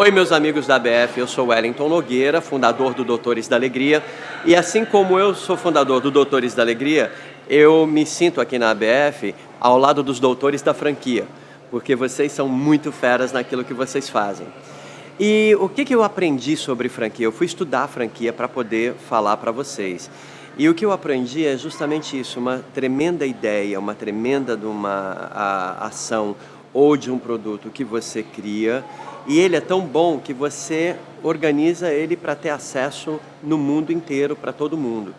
Oi, meus amigos da ABF, eu sou Wellington Nogueira, fundador do Doutores da Alegria. E assim como eu sou fundador do Doutores da Alegria, eu me sinto aqui na ABF ao lado dos doutores da franquia, porque vocês são muito feras naquilo que vocês fazem. E o que eu aprendi sobre franquia? Eu fui estudar franquia para poder falar para vocês. E o que eu aprendi é justamente isso, uma tremenda ideia, uma tremenda de uma ação ou de um produto que você cria, e ele é tão bom que você organiza ele para ter acesso no mundo inteiro, para todo mundo.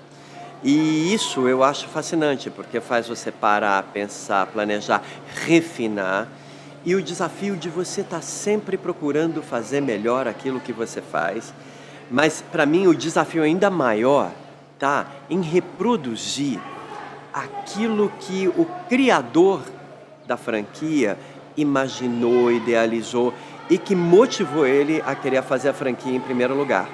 E isso eu acho fascinante, porque faz você parar, pensar, planejar, refinar, e o desafio de você estar sempre procurando fazer melhor aquilo que você faz. Mas para mim o desafio ainda maior tá em reproduzir aquilo que o criador da franquia imaginou, idealizou e que motivou ele a querer fazer a franquia em primeiro lugar.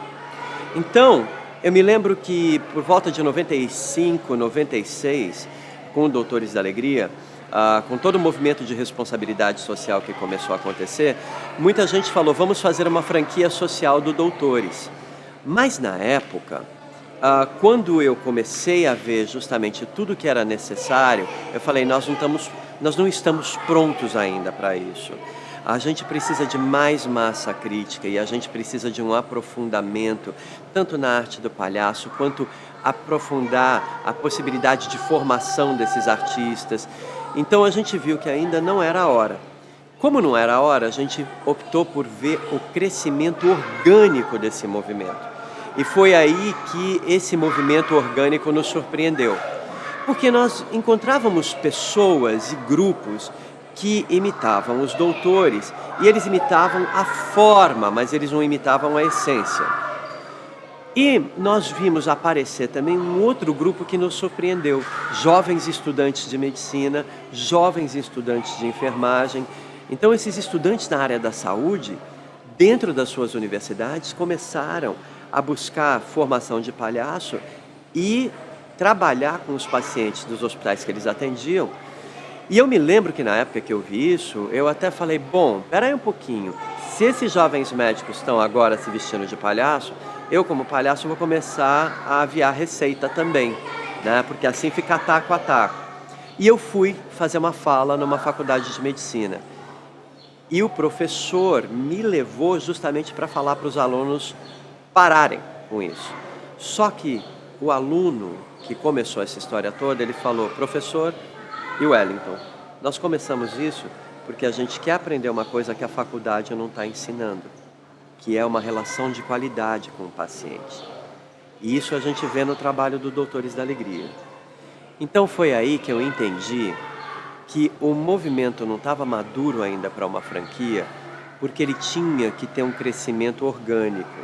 Então, eu me lembro que por volta de 95, 96, com o Doutores da Alegria, com todo o movimento de responsabilidade social que começou a acontecer, muita gente falou, vamos fazer uma franquia social do Doutores. Mas na época, quando eu comecei a ver justamente tudo que era necessário, eu falei, nós não estamos prontos ainda para isso. A gente precisa de mais massa crítica e a gente precisa de um aprofundamento, tanto na arte do palhaço, quanto aprofundar a possibilidade de formação desses artistas. Então a gente viu que ainda não era a hora. Como não era a hora, a gente optou por ver o crescimento orgânico desse movimento. E foi aí que esse movimento orgânico nos surpreendeu. Porque nós encontrávamos pessoas e grupos que imitavam os doutores, e eles imitavam a forma, mas eles não imitavam a essência. E nós vimos aparecer também um outro grupo que nos surpreendeu, jovens estudantes de medicina, jovens estudantes de enfermagem. Então esses estudantes na área da saúde, dentro das suas universidades, começaram a buscar formação de palhaço e trabalhar com os pacientes dos hospitais que eles atendiam. E eu me lembro que na época que eu vi isso, eu até falei, bom, peraí um pouquinho, se esses jovens médicos estão agora se vestindo de palhaço, eu como palhaço vou começar a aviar receita também, né? Porque assim fica taco a taco. E eu fui fazer uma fala numa faculdade de medicina. E o professor me levou justamente para falar para os alunos pararem com isso. Só que o aluno que começou essa história toda, ele falou, professor e Wellington, nós começamos isso porque a gente quer aprender uma coisa que a faculdade não está ensinando, que é uma relação de qualidade com o paciente. E isso a gente vê no trabalho do Doutores da Alegria. Então foi aí que eu entendi que o movimento não estava maduro ainda para uma franquia, porque ele tinha que ter um crescimento orgânico.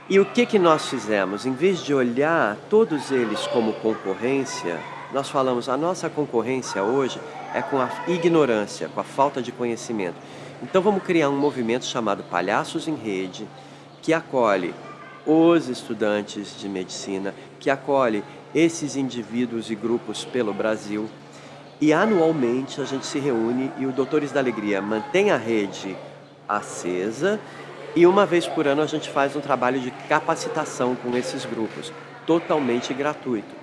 E o que nós fizemos? Em vez de olhar todos eles como concorrência, nós falamos, a nossa concorrência hoje é com a ignorância, com a falta de conhecimento. Então vamos criar um movimento chamado Palhaços em Rede, que acolhe os estudantes de medicina, que acolhe esses indivíduos e grupos pelo Brasil. E anualmente a gente se reúne e o Doutores da Alegria mantém a rede acesa e uma vez por ano a gente faz um trabalho de capacitação com esses grupos, totalmente gratuito.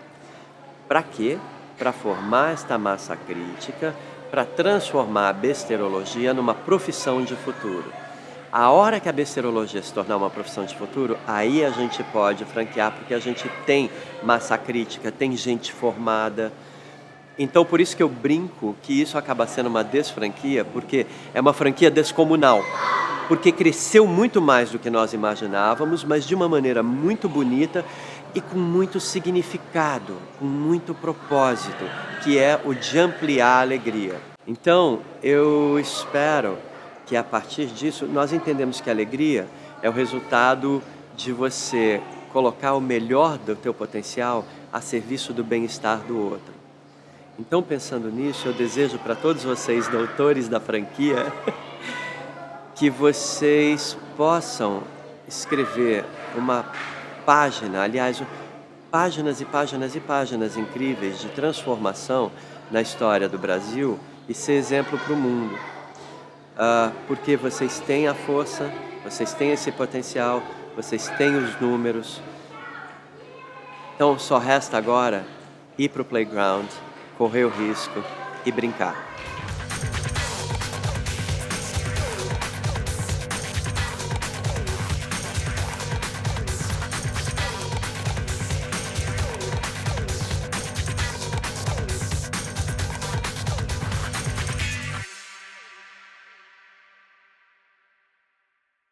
Para quê? Para formar esta massa crítica, para transformar a besterologia numa profissão de futuro. A hora que a besterologia se tornar uma profissão de futuro, aí a gente pode franquear, porque a gente tem massa crítica, tem gente formada. Então, por isso que eu brinco que isso acaba sendo uma desfranquia, porque é uma franquia descomunal. Porque cresceu muito mais do que nós imaginávamos, mas de uma maneira muito bonita e com muito significado, com muito propósito, que é o de ampliar a alegria. Então, eu espero que a partir disso nós entendemos que a alegria é o resultado de você colocar o melhor do teu potencial a serviço do bem-estar do outro. Então, pensando nisso, eu desejo para todos vocês, doutores da franquia, que vocês possam escrever uma página, aliás, páginas e páginas e páginas incríveis de transformação na história do Brasil e ser exemplo para o mundo. porque vocês têm a força, vocês têm esse potencial, vocês têm os números. Então só resta agora ir para o playground, correr o risco e brincar.